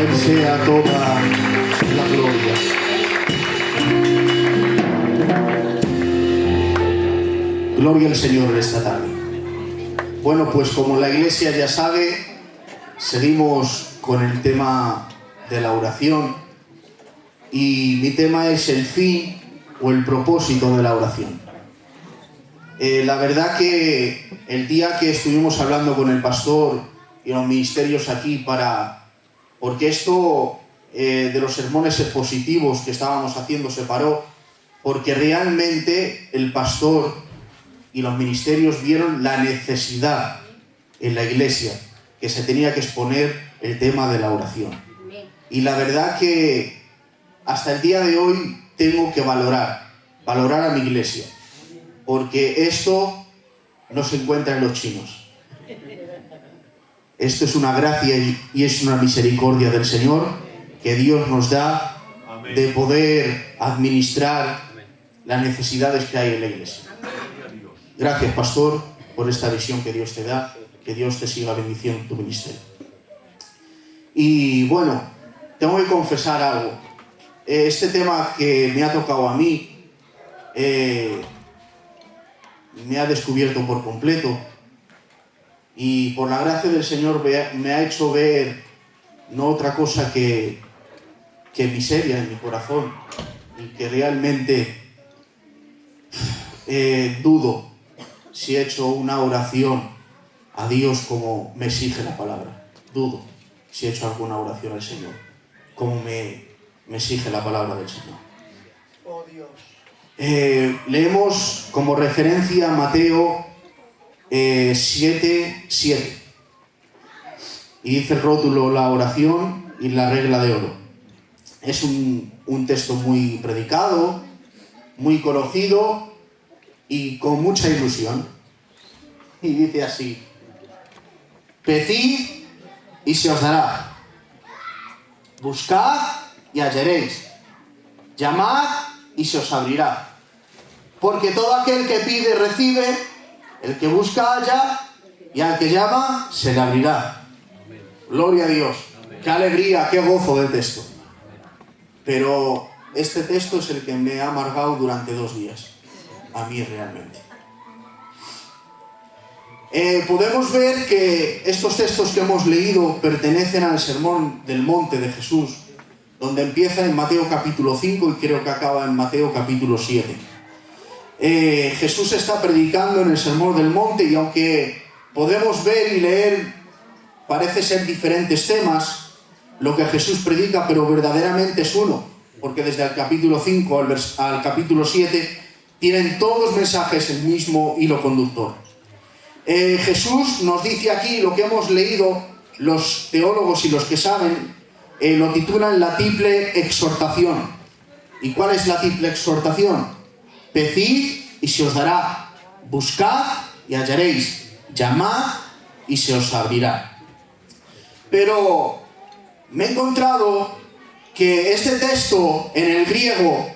A Él sea toda la gloria. Gloria al Señor esta tarde. Bueno, pues como la Iglesia ya sabe, seguimos con el tema de la oración y mi tema es el fin o el propósito de la oración. La verdad que el día que estuvimos hablando con el pastor y los ministerios aquí porque esto de los sermones expositivos que estábamos haciendo se paró porque realmente el pastor y los ministerios vieron la necesidad en la iglesia que se tenía que exponer el tema de la oración. Y la verdad que hasta el día de hoy tengo que valorar a mi iglesia, porque esto no se encuentra en los chinos. Esto es una gracia y es una misericordia del Señor que Dios nos da de poder administrar las necesidades que hay en la iglesia. Gracias, pastor, por esta visión que Dios te da, que Dios te siga bendiciendo tu ministerio. Y bueno, tengo que confesar algo. Este tema que me ha tocado a mí me ha descubierto por completo y por la gracia del Señor me ha hecho ver no otra cosa que miseria en mi corazón y que realmente dudo si he hecho una oración a Dios como me exige la palabra. Dudo si he hecho alguna oración al Señor como me exige la palabra del Señor. Oh Dios. Leemos como referencia Mateo 7:7 y dice el rótulo la oración y la regla de oro. Es un texto muy predicado, muy conocido y con mucha ilusión. Y dice así: pedid y se os dará, buscad y hallaréis, llamad y se os abrirá, porque todo aquel que pide recibe, el que busca halla, y al que llama se le abrirá. Gloria a Dios. Qué alegría, qué gozo de texto. Pero este texto es el que me ha amargado durante 2 días, a mí realmente. Podemos ver que estos textos que hemos leído pertenecen al Sermón del Monte de Jesús, donde empieza en Mateo capítulo 5 y creo que acaba en Mateo capítulo 7. Jesús está predicando en el Sermón del Monte y aunque podemos ver y leer, parece ser diferentes temas, lo que Jesús predica, pero verdaderamente es uno, porque desde el capítulo 5 al capítulo 7 tienen todos mensajes el mismo hilo conductor. Jesús nos dice aquí lo que hemos leído, los teólogos y los que saben, lo titulan la triple exhortación. ¿Y cuál es la triple exhortación? Pedid y se os dará, buscad y hallaréis, llamad y se os abrirá. Pero me he encontrado que este texto en el griego,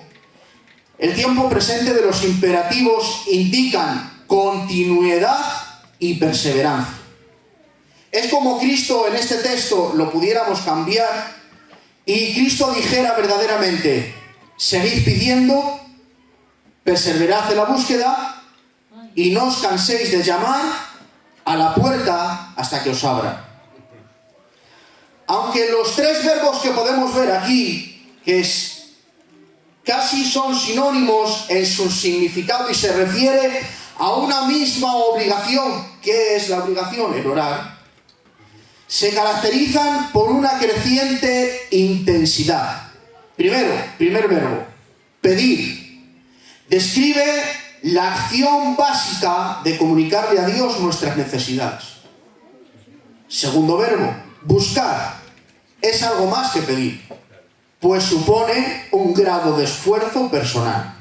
el tiempo presente de los imperativos indican continuidad y perseverancia. Es como Cristo en este texto lo pudiéramos cambiar y Cristo dijera verdaderamente: seguid pidiendo, perseverad en la búsqueda y no os canséis de llamar a la puerta hasta que os abra. Aunque los 3 verbos que podemos ver aquí, casi son sinónimos en su significado y se refiere a una misma obligación. ¿Qué es la obligación? El orar. Se caracterizan por una creciente intensidad. Primer verbo, pedir. Describe la acción básica de comunicarle a Dios nuestras necesidades. Segundo verbo, buscar. Es algo más que pedir, pues supone un grado de esfuerzo personal.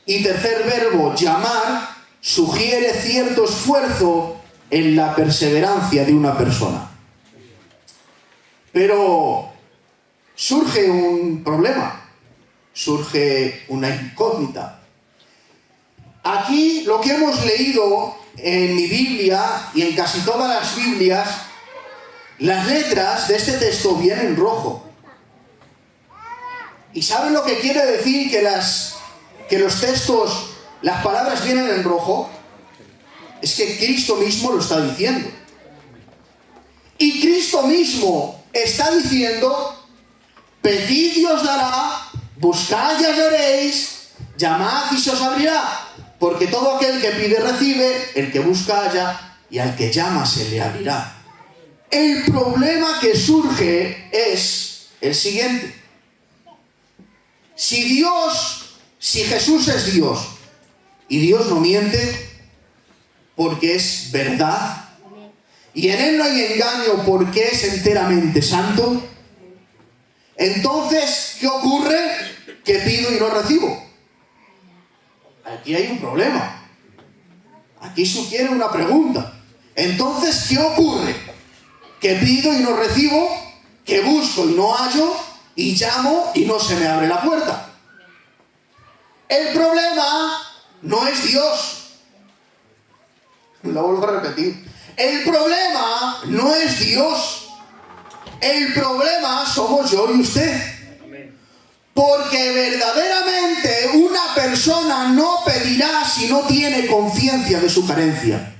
Y tercer verbo, llamar, sugiere cierto esfuerzo en la perseverancia de una persona. Pero surge un problema, surge una incógnita. Aquí lo que hemos leído en mi Biblia y en casi todas las Biblias Las letras de este texto vienen en rojo. ¿Y saben lo que quiere decir que los textos, las palabras vienen en rojo? Es que Cristo mismo lo está diciendo. Y Cristo mismo está diciendo: pedid y os dará, buscad y hallaréis, llamad y se os abrirá. Porque todo aquel que pide recibe, el que busca halla, y al que llama se le abrirá. El problema que surge es el siguiente. Si Jesús es Dios, y Dios no miente, porque es verdad, y en Él no hay engaño porque es enteramente santo, entonces, ¿qué ocurre? Que pido y no recibo. Aquí hay un problema. Aquí sugiere una pregunta. Entonces, ¿qué ocurre? Que pido y no recibo, que busco y no hallo, y llamo y no se me abre la puerta. El problema no es Dios. Lo vuelvo a repetir. El problema no es Dios. El problema somos yo y usted. Porque verdaderamente una persona no pedirá si no tiene conciencia de su carencia.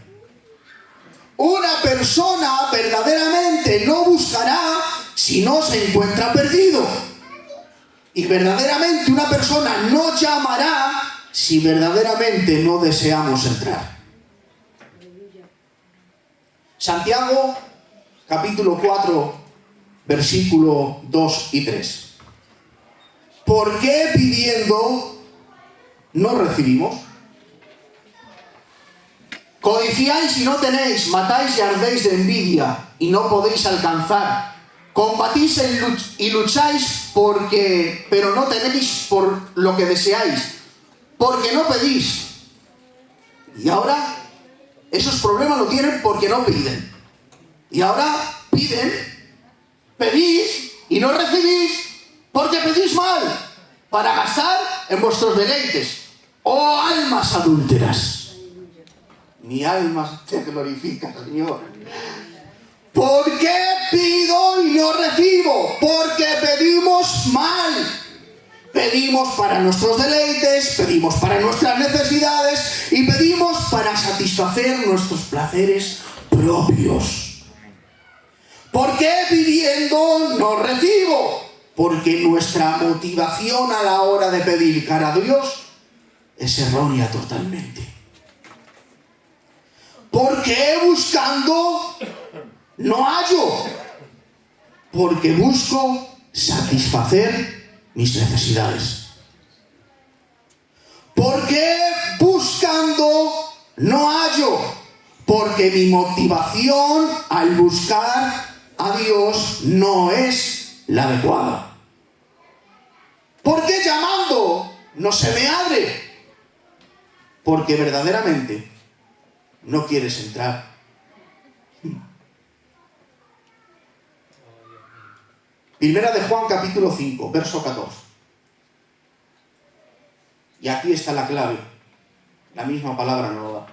Una persona verdaderamente no buscará si no se encuentra perdido. Y verdaderamente una persona no llamará si verdaderamente no deseamos entrar. Santiago, capítulo 4, versículo 2 y 3. ¿Por qué pidiendo no recibimos? Codiciáis y no tenéis, matáis y ardéis de envidia y no podéis alcanzar. Combatís y lucháis pero no tenéis por lo que deseáis, porque no pedís. Y ahora esos problemas lo tienen porque no piden. Y ahora piden, pedís y no recibís porque pedís mal, para gastar en vuestros deleites. ¡Oh, almas adúlteras! Mi alma te glorifica, Señor. ¿Por qué pido y no recibo? Porque pedimos mal. Pedimos para nuestros deleites, pedimos para nuestras necesidades y pedimos para satisfacer nuestros placeres propios. ¿Por qué pidiendo no recibo? Porque nuestra motivación a la hora de pedir cara a Dios es errónea totalmente. ¿Por qué buscando no hallo? Porque busco satisfacer mis necesidades. ¿Por qué buscando no hallo? Porque mi motivación al buscar a Dios no es la adecuada. ¿Por qué llamando no se me abre? Porque verdaderamente no quieres entrar. Primera de Juan, capítulo 5, verso 14. Y aquí está la clave. La misma palabra nos lo da.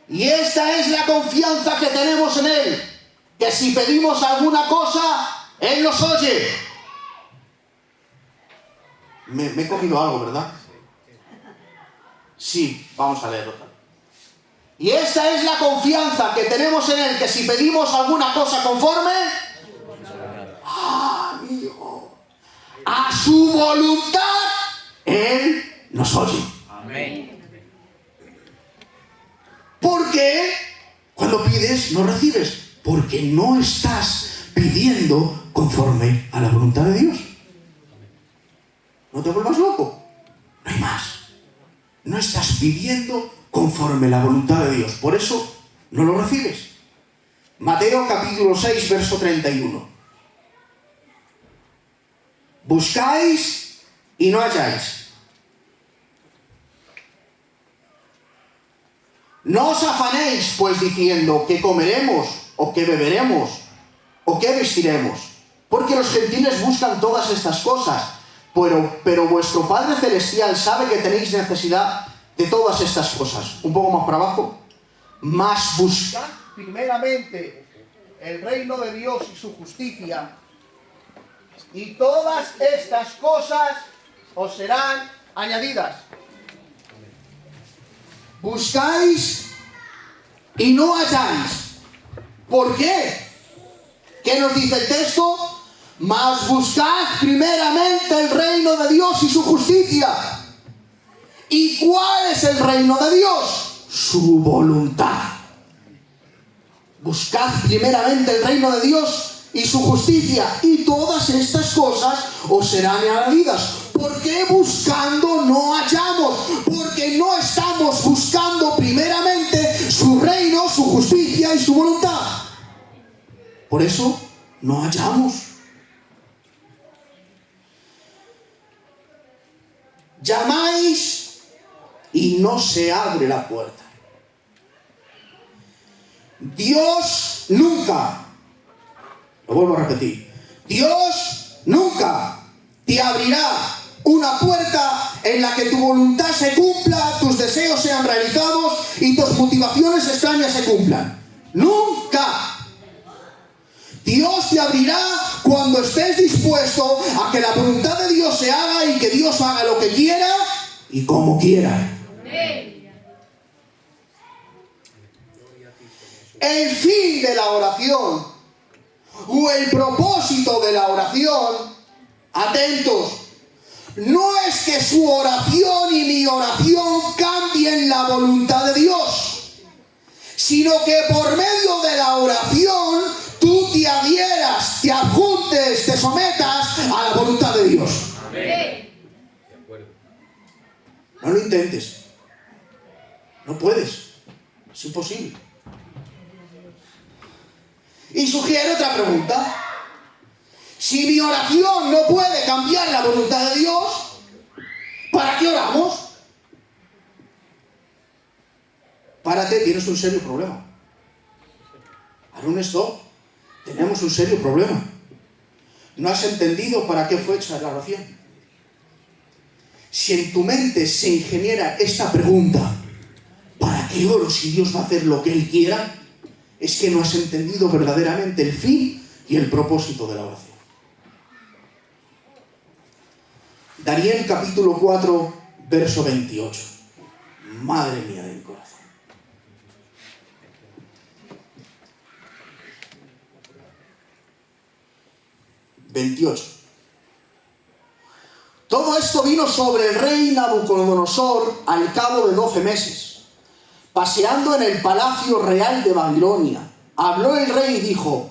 Y esta es la confianza que tenemos en Él, que si pedimos alguna cosa, Él nos oye. Me he cogido algo, ¿verdad? Sí, vamos a leerlo. Y esta es la confianza que tenemos en Él, que si pedimos alguna cosa conforme a su voluntad, Él nos oye. Amén. ¿Por qué? Cuando pides, no recibes. Porque no estás pidiendo conforme a la voluntad de Dios. No te vuelvas loco. No hay más. No estás pidiendo conforme a la voluntad de Dios. Por eso no lo recibes. Mateo capítulo 6, verso 31. Buscáis y no halláis. No os afanéis, pues, diciendo qué comeremos, o qué beberemos, o qué vestiremos. Porque los gentiles buscan todas estas cosas. Pero vuestro Padre Celestial sabe que tenéis necesidad de todas estas cosas. Un poco más para abajo. Mas buscad primeramente el reino de Dios y su justicia, y todas estas cosas os serán añadidas. Buscáis y no halláis. ¿Por qué? ¿Qué nos dice el texto? Mas buscad primeramente el reino de Dios y su justicia. ¿Y cuál es el reino de Dios? Su voluntad. Buscad primeramente el reino de Dios y su justicia, y todas estas cosas os serán añadidas. ¿Por qué buscando no hallamos? Porque no estamos buscando primeramente su reino, su justicia y su voluntad. Por eso no hallamos. Llamáis y no se abre la puerta. Dios nunca, lo vuelvo a repetir, Dios nunca te abrirá una puerta en la que tu voluntad se cumpla, tus deseos sean realizados y tus motivaciones extrañas se cumplan. ¡Nunca! Dios te abrirá cuando estés dispuesto a que la voluntad de Dios se haga y que Dios haga lo que quiera y como quiera. El fin de la oración o el propósito de la oración, atentos, no es que su oración y mi oración cambien la voluntad de Dios, sino que por medio de la oración tú te adhieras, te adjuntes, te sometas a la voluntad de Dios. Amén. No lo intentes. No puedes. Es imposible. Y sugiere otra pregunta. Si mi oración no puede cambiar la voluntad de Dios, ¿para qué oramos? Párate, tienes un serio problema. Haz un stop. Tenemos un serio problema. No has entendido para qué fue hecha la oración. Si en tu mente se ingeniera esta pregunta, ¿para qué oro si Dios va a hacer lo que Él quiera? Es que no has entendido verdaderamente el fin y el propósito de la oración. Daniel capítulo 4, verso 28. Madre mía de mi corazón. 28. Todo esto vino sobre el rey Nabucodonosor al cabo de 12 meses. Paseando en el palacio real de Babilonia, habló el rey y dijo: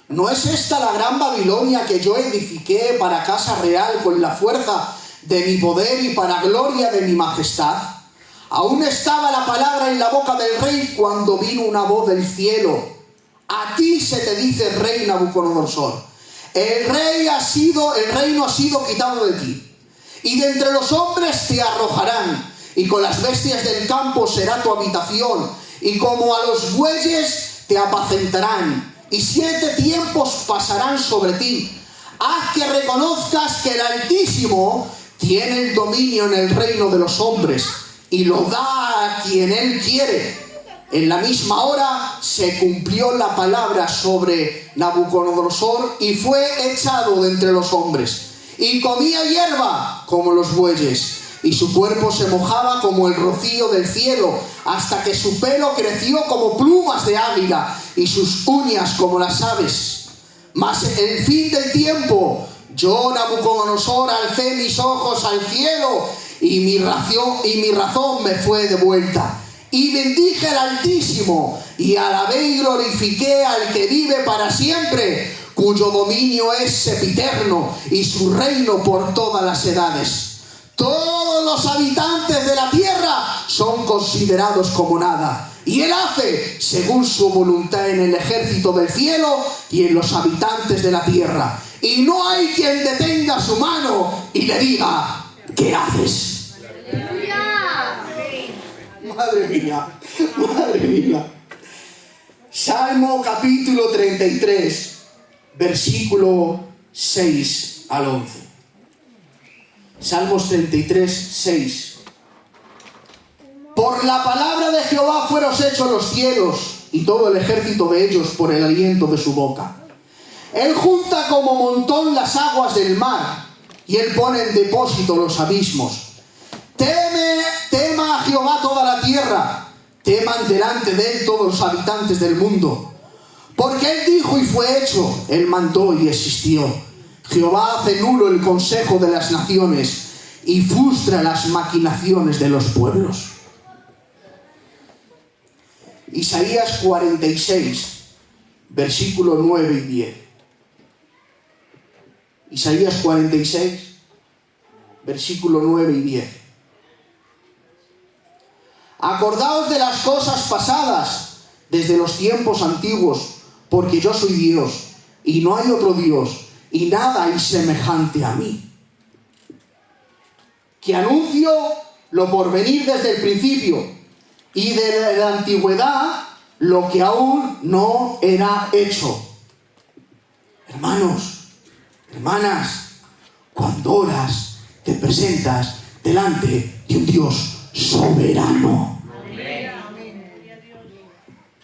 ¿no es esta la gran Babilonia que yo edifiqué para casa real con la fuerza de mi poder y para gloria de mi majestad? Aún estaba la palabra en la boca del rey cuando vino una voz del cielo: a ti se te dice, rey Nabucodonosor, el reino ha sido quitado de ti, y de entre los hombres te arrojarán, y con las bestias del campo será tu habitación, y como a los bueyes te apacentarán, y 7 tiempos pasarán sobre ti. Haz que reconozcas que el Altísimo tiene el dominio en el reino de los hombres, y lo da a quien Él quiere. En la misma hora se cumplió la palabra sobre Nabucodonosor y fue echado de entre los hombres. Y comía hierba como los bueyes, y su cuerpo se mojaba como el rocío del cielo, hasta que su pelo creció como plumas de águila, y sus uñas como las aves. Mas el fin del tiempo, yo, Nabucodonosor, alcé mis ojos al cielo, y mi razón me fue devuelta. Y bendije al Altísimo, y alabé y glorifiqué al que vive para siempre, cuyo dominio es sempiterno, y su reino por todas las edades. Todos los habitantes de la tierra son considerados como nada, y Él hace según su voluntad en el ejército del cielo y en los habitantes de la tierra. Y no hay quien detenga su mano y le diga: ¿qué haces? Madre mía, madre mía. Salmo capítulo 33, versículo 6 al 11. Salmos 33, 6. Por la palabra de Jehová fueron hechos los cielos, y todo el ejército de ellos por el aliento de su boca. Él junta como montón las aguas del mar, y Él pone en depósito los abismos. Tema a Jehová toda la tierra, teman delante de Él todos los habitantes del mundo. Porque Él dijo y fue hecho, Él mandó y existió. Jehová hace nulo el consejo de las naciones y frustra las maquinaciones de los pueblos. Isaías 46, versículos 9 y 10. Isaías 46, versículos 9 y 10. Acordaos de las cosas pasadas desde los tiempos antiguos, porque yo soy Dios, y no hay otro Dios, y nada hay semejante a mí. Que anuncio lo por venir desde el principio, y de la antigüedad lo que aún no era hecho. Hermanos, hermanas, cuando oras, te presentas delante de un Dios soberano.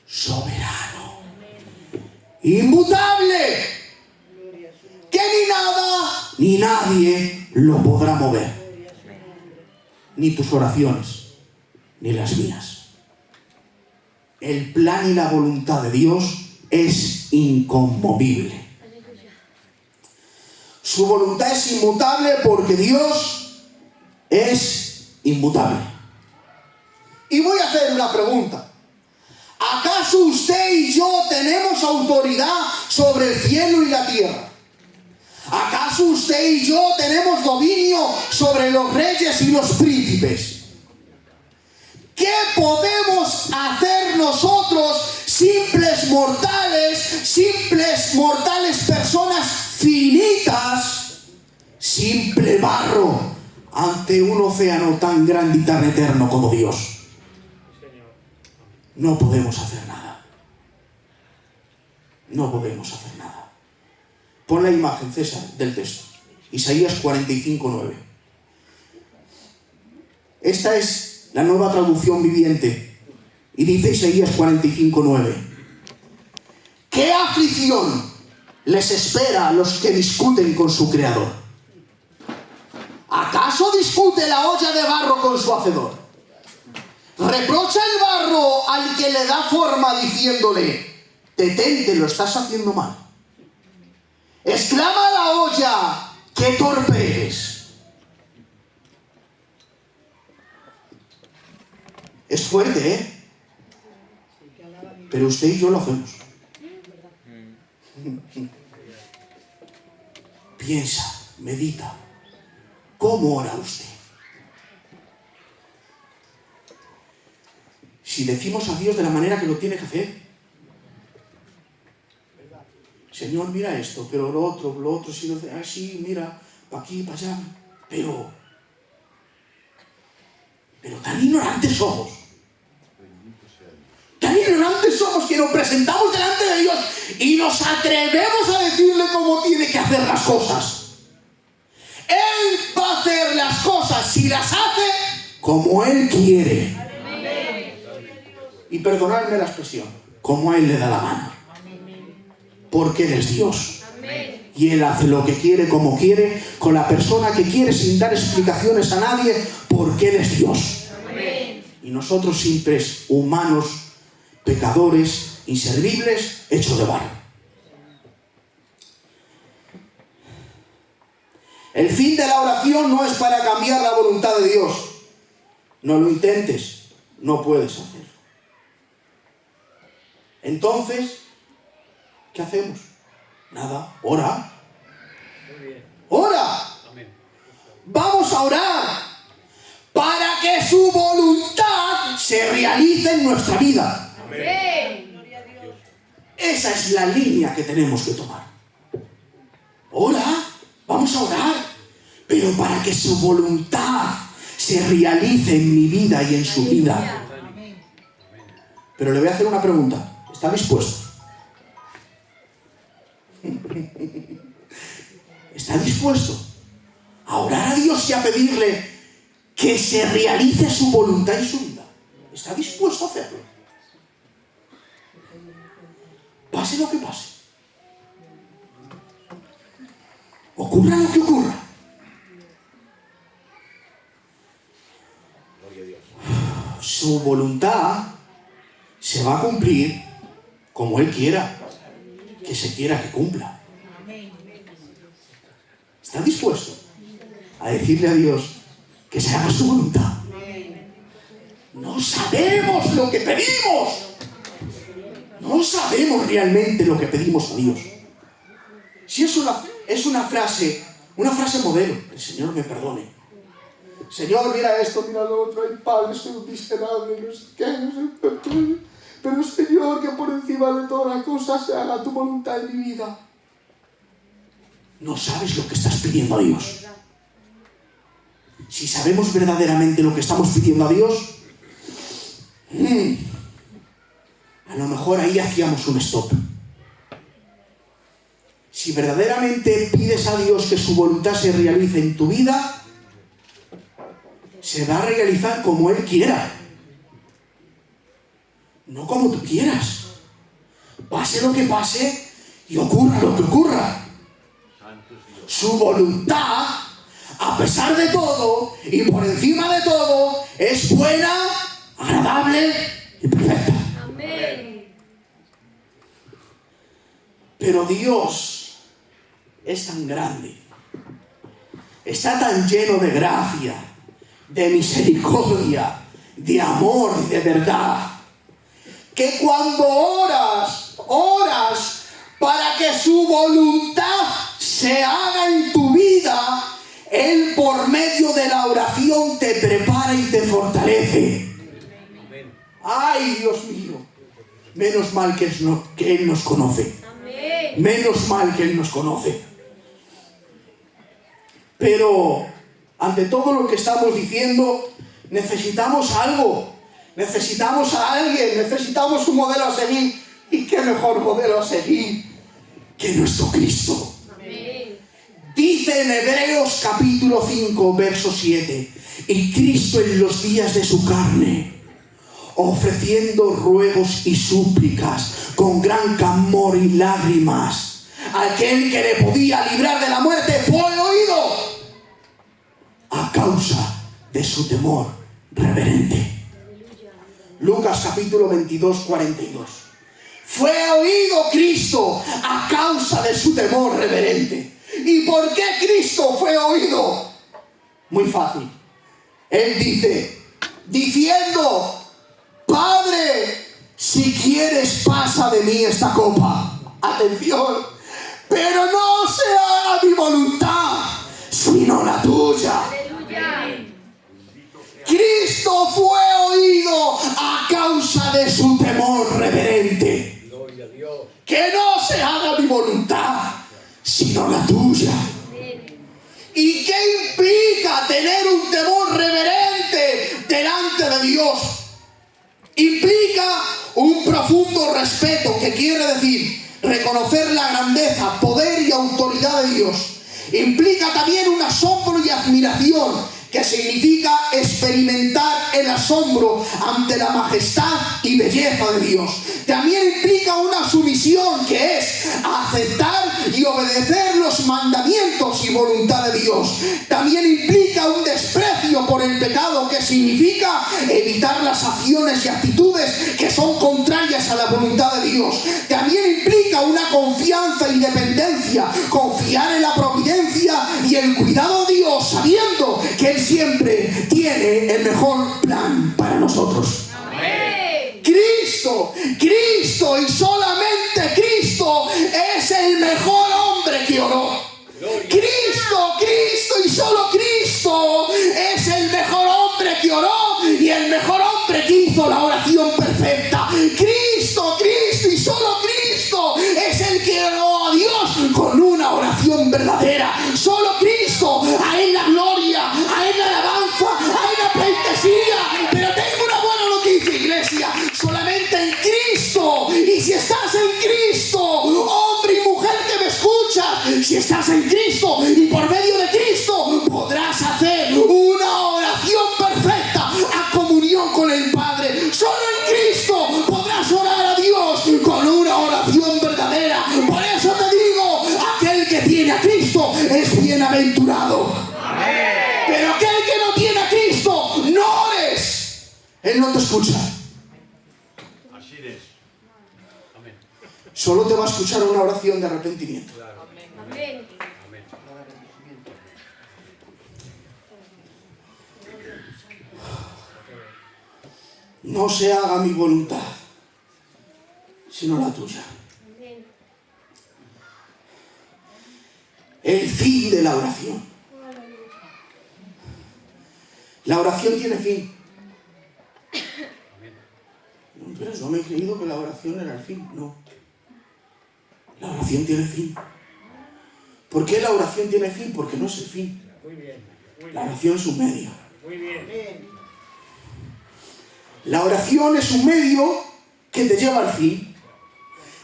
Soberano. Inmutable. Que ni nada ni nadie lo podrá mover. Ni tus oraciones, ni las mías. El plan y la voluntad de Dios es inconmovible. Su voluntad es inmutable porque Dios es inmutable. Y voy a hacer una pregunta. ¿Acaso usted y yo tenemos autoridad sobre el cielo y la tierra? ¿Acaso usted y yo tenemos dominio sobre los reyes y los príncipes? ¿Qué podemos hacer nosotros, simples mortales personas finitas, simple barro, ante un océano tan grande y tan eterno como Dios? No podemos hacer nada. No podemos hacer nada. Pon la imagen, César, del texto. Isaías 45, 9. Esta es la nueva traducción viviente. Y dice Isaías 45, 9. ¿Qué aflicción les espera a los que discuten con su Creador? ¿Acaso discute la olla de barro con su hacedor? Reprocha el barro al que le da forma diciéndole: detente, lo estás haciendo mal. Exclama la olla: ¡qué torpe eres! Es fuerte, ¿eh? Pero usted y yo lo hacemos. Piensa, medita. ¿Cómo ora usted? Si decimos a Dios de la manera que lo tiene que hacer: Señor, mira esto, pero lo otro, si no, así, mira, para aquí, para allá. Pero tan ignorantes somos. Tan ignorantes somos que nos presentamos delante de Dios y nos atrevemos a decirle cómo tiene que hacer las cosas. Él va a hacer las cosas, si las hace, como Él quiere. Y perdonadme la expresión, como a Él le da la gana. Porque Él es Dios. Y Él hace lo que quiere, como quiere, con la persona que quiere, sin dar explicaciones a nadie, porque Él es Dios. Y nosotros simples humanos, pecadores, inservibles, hechos de barro. El fin de la oración no es para cambiar la voluntad de Dios. No lo intentes, no puedes hacerlo. Entonces, ¿qué hacemos? Nada, ora. ¡Ora! Vamos a orar para que su voluntad se realice en nuestra vida. Esa es la línea que tenemos que tomar. Ora, vamos a orar, pero para que su voluntad se realice en mi vida y en su vida. Pero le voy a hacer una pregunta. ¿Está dispuesto? ¿Está dispuesto a orar a Dios y a pedirle que se realice su voluntad en su vida? ¿Está dispuesto a hacerlo? pase lo que pase, ocurra lo que ocurra, su voluntad se va a cumplir como Él quiera que se quiera que cumpla. ¿Está dispuesto a decirle a Dios que se haga su voluntad? No sabemos lo que pedimos. No sabemos realmente lo que pedimos a Dios. Si es una frase modelo, el Señor me perdone. Señor, mira esto, mira lo otro, ay Padre, soy un miserable, no sé qué, no sé qué. Pero Señor, que por encima de todas las cosas se haga tu voluntad en mi vida. No sabes lo que estás pidiendo a Dios. Si sabemos verdaderamente lo que estamos pidiendo a Dios, a lo mejor ahí hacíamos un stop. Si verdaderamente pides a Dios que su voluntad se realice en tu vida, se va a realizar como Él quiera, no como tú quieras. Pase lo que pase y ocurra lo que ocurra. Su voluntad, a pesar de todo y por encima de todo, es buena, agradable y perfecta. Amén. Pero Dios es tan grande, está tan lleno de gracia, de misericordia, de amor y de verdad, que cuando oras para que su voluntad se haga en tu vida, Él por medio de la oración te prepara y te fortalece. ¡Ay, Dios mío! Menos mal que Él nos conoce. Menos mal que Él nos conoce. Pero ante todo lo que estamos diciendo, necesitamos algo. Necesitamos a alguien, necesitamos un modelo a seguir. ¿Y qué mejor modelo a seguir que nuestro Cristo? Amén. Dice en Hebreos capítulo 5, verso 7, y Cristo en los días de su carne, ofreciendo ruegos y súplicas con gran clamor y lágrimas, aquel que le podía librar de la muerte fue oído a causa de su temor reverente. Lucas capítulo 22, 42. Fue oído Cristo a causa de su temor reverente. ¿Y por qué Cristo fue oído? Muy fácil. Él dice, diciendo, Padre, si quieres pasa de mí esta copa. Atención. Pero no se haga mi voluntad, sino la tuya. Aleluya. Cristo fue oído a causa de su temor reverente. Que no se haga mi voluntad, sino la tuya. ¿Y qué implica tener un temor reverente delante de Dios? Implica un profundo respeto, que quiere decir reconocer la grandeza, poder y autoridad de Dios. Implica también un asombro y admiración, que significa experimentar el asombro ante la majestad y belleza de Dios. También implica una sumisión, que es aceptar y obedecer los mandamientos y voluntad de Dios. También implica un desprecio por el pecado, que significa evitar las acciones y actitudes que son contrarias a la voluntad de Dios. También implica una confianza y dependencia, confiar en la providencia y el cuidado de Dios, sabiendo que Él siempre tiene el mejor plan para nosotros. Amén. Cristo y solamente Cristo es el mejor hombre que oró. Cristo y solo Cristo es el mejor hombre que oró y el mejor hombre que hizo la oración perfecta. Cristo y solo Cristo es el que oró a Dios con una oración verdadera. Solo Cristo, a Él la gloria, a Él la alabanza, a Él la pleitesía. Pero tengo una buena noticia, iglesia. Solamente en Cristo. Y si estás en Cristo, hombre y mujer que me escuchas, si estás en Cristo y por medio de Cristo, podrás hacer una oración perfecta a comunión con el Padre. Solo en Cristo podrás orar a Dios con una oración perfecta. no te escucha. Así es. Amén. Solo te va a escuchar una oración de arrepentimiento. Amén. Amén. No se haga mi voluntad, sino la tuya. Amén. El fin de la oración. La oración tiene fin. Pero yo me he creído que la oración era el fin. No. La oración tiene fin. ¿Por qué la oración tiene fin? Porque no es el fin. Muy bien. La oración es un medio. Muy bien. La oración es un medio que te lleva al fin.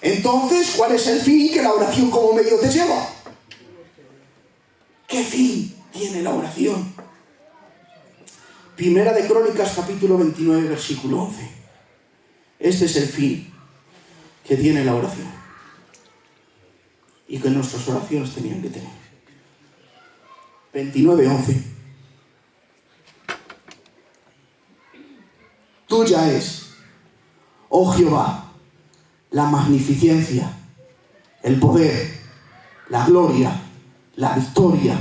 Entonces, ¿cuál es el fin que la oración como medio te lleva? ¿Qué fin tiene la oración? Primera de Crónicas, capítulo 29, versículo 11. Este es el fin que tiene la oración y que nuestras oraciones tenían que tener. 29, 11. Tuya es, oh Jehová, la magnificencia, el poder, la gloria, la victoria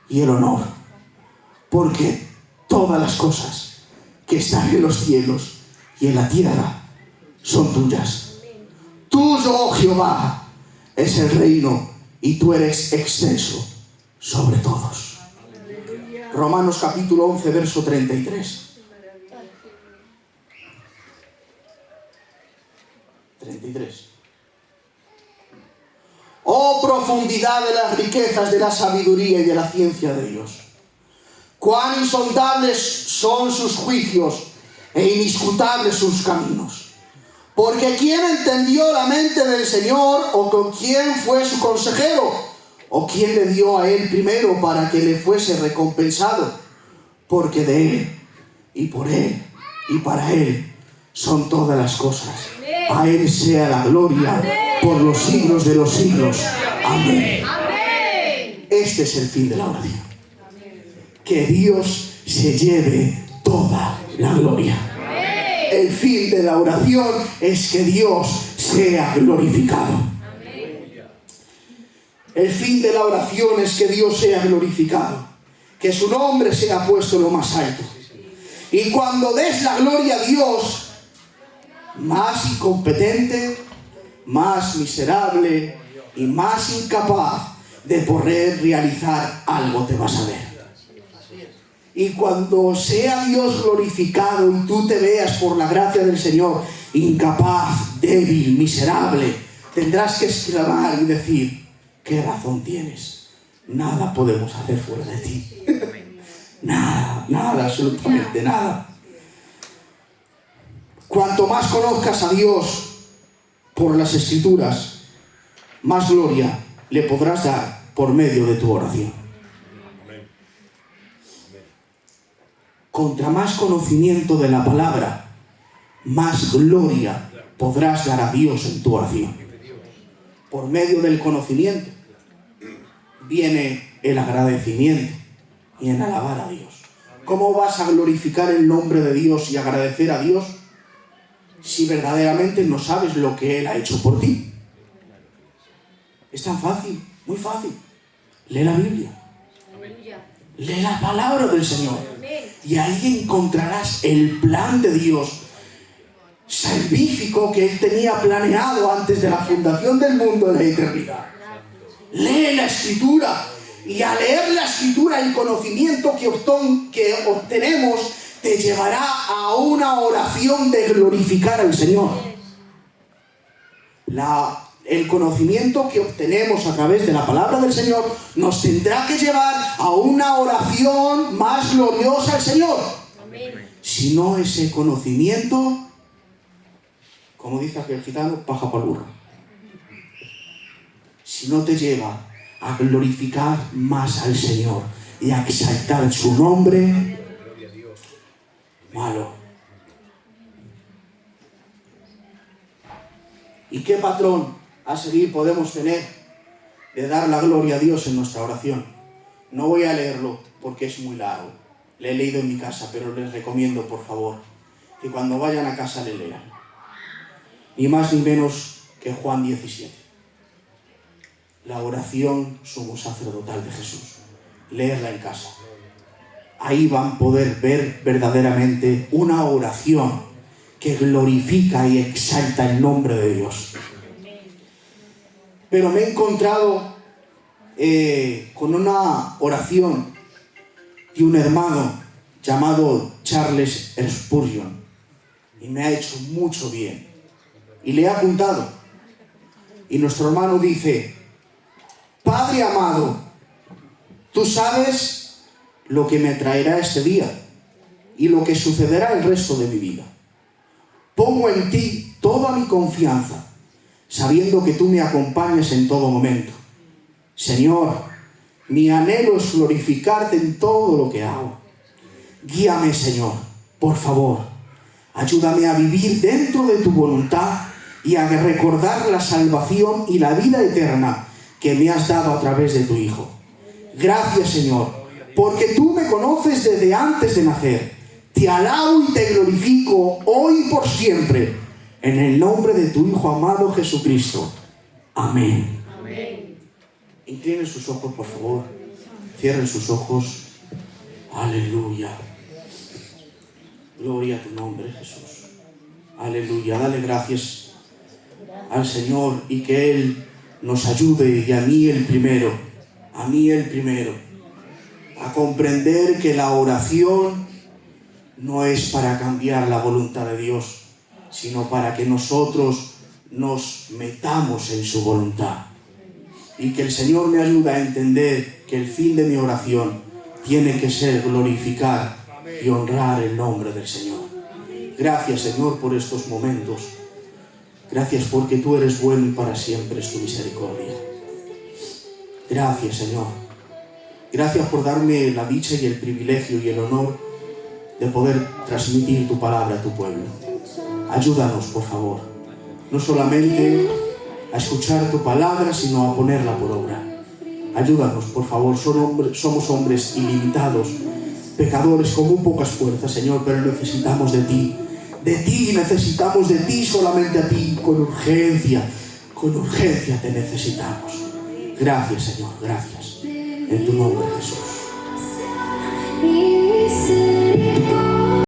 y el honor, porque todas las cosas que están en los cielos y en la tierra son tuyas. Tuyo, oh Jehová, es el reino y tú eres excelso sobre todos. Romanos capítulo 11, verso 33. 33. Oh profundidad de las riquezas de la sabiduría y de la ciencia de Dios. Cuán insondables son sus juicios e inescrutables sus caminos. Porque ¿quién entendió la mente del Señor? ¿O con quién fue su consejero? ¿O quién le dio a él primero para que le fuese recompensado? Porque de él, y por él, y para él son todas las cosas. A él sea la gloria por los siglos de los siglos. Amén. Amén. Este es el fin de la oración. Que Dios se lleve toda la gloria. El fin de la oración es que Dios sea glorificado. El fin de la oración es que Dios sea glorificado. Que su nombre sea puesto en lo más alto. Y cuando des la gloria a Dios, más incompetente, más miserable y más incapaz de poder realizar algo te vas a ver. Y cuando sea Dios glorificado y tú te veas por la gracia del Señor incapaz, débil, miserable, tendrás que exclamar y decir: ¿qué razón tienes? Nada podemos hacer fuera de ti. Nada, absolutamente nada. Cuanto más conozcas a Dios por las Escrituras, más gloria le podrás dar por medio de tu oración. Contra más conocimiento de la palabra, más gloria podrás dar a Dios en tu oración. Por medio del conocimiento viene el agradecimiento y el alabar a Dios. ¿Cómo vas a glorificar el nombre de Dios y agradecer a Dios si verdaderamente no sabes lo que Él ha hecho por ti? Es tan fácil, muy fácil. Lee la Biblia. Aleluya. Lee la palabra del Señor. Amén. Y ahí encontrarás el plan de Dios salvífico que Él tenía planeado antes de la fundación del mundo en la eternidad. Lee la Escritura. Y al leer la Escritura, el conocimiento que obtenemos te llevará a una oración de glorificar al Señor. El conocimiento que obtenemos a través de la palabra del Señor nos tendrá que llevar a una oración más gloriosa al Señor. Amén. Si no, ese conocimiento, como dice aquel gitano, paja por burro. Si no te lleva a glorificar más al Señor y a exaltar su nombre, malo. ¿Y qué patrón a seguir podemos tener de dar la gloria a Dios en nuestra oración? No voy a leerlo porque es muy largo. Lo he leído en mi casa, pero les recomiendo, por favor, que cuando vayan a casa le lean. Ni más ni menos que Juan 17. La oración sumo sacerdotal de Jesús. Leerla en casa. Ahí van a poder ver verdaderamente una oración que glorifica y exalta el nombre de Dios. Pero me he encontrado con una oración de un hermano llamado Charles Spurgeon y me ha hecho mucho bien. Y le he apuntado. Y nuestro hermano dice: Padre amado, tú sabes lo que me traerá este día y lo que sucederá el resto de mi vida. Pongo en ti toda mi confianza, sabiendo que tú me acompañas en todo momento. Señor, mi anhelo es glorificarte en todo lo que hago. Guíame, Señor, por favor. Ayúdame a vivir dentro de tu voluntad y a recordar la salvación y la vida eterna que me has dado a través de tu Hijo. Gracias, Señor, porque tú me conoces desde antes de nacer. Te alabo y te glorifico hoy y por siempre, en el nombre de tu Hijo amado Jesucristo. Amén. Amén. Inclinen sus ojos, por favor. Cierren sus ojos. Aleluya. Gloria a tu nombre, Jesús. Aleluya. Dale gracias al Señor y que Él nos ayude, y a mí el primero, a comprender que la oración no es para cambiar la voluntad de Dios, sino para que nosotros nos metamos en su voluntad. Y que el Señor me ayude a entender que el fin de mi oración tiene que ser glorificar y honrar el nombre del Señor. Gracias, Señor, por estos momentos. Gracias porque tú eres bueno y para siempre es tu misericordia. Gracias, Señor. Gracias por darme la dicha y el privilegio y el honor de poder transmitir tu palabra a tu pueblo. Ayúdanos, por favor, no solamente a escuchar tu palabra, sino a ponerla por obra. Ayúdanos, por favor. Somos hombres ilimitados, pecadores con muy pocas fuerzas, Señor, pero necesitamos de ti. Necesitamos de ti, solamente a ti, con urgencia te necesitamos. Gracias, Señor, gracias. En tu nombre, Jesús.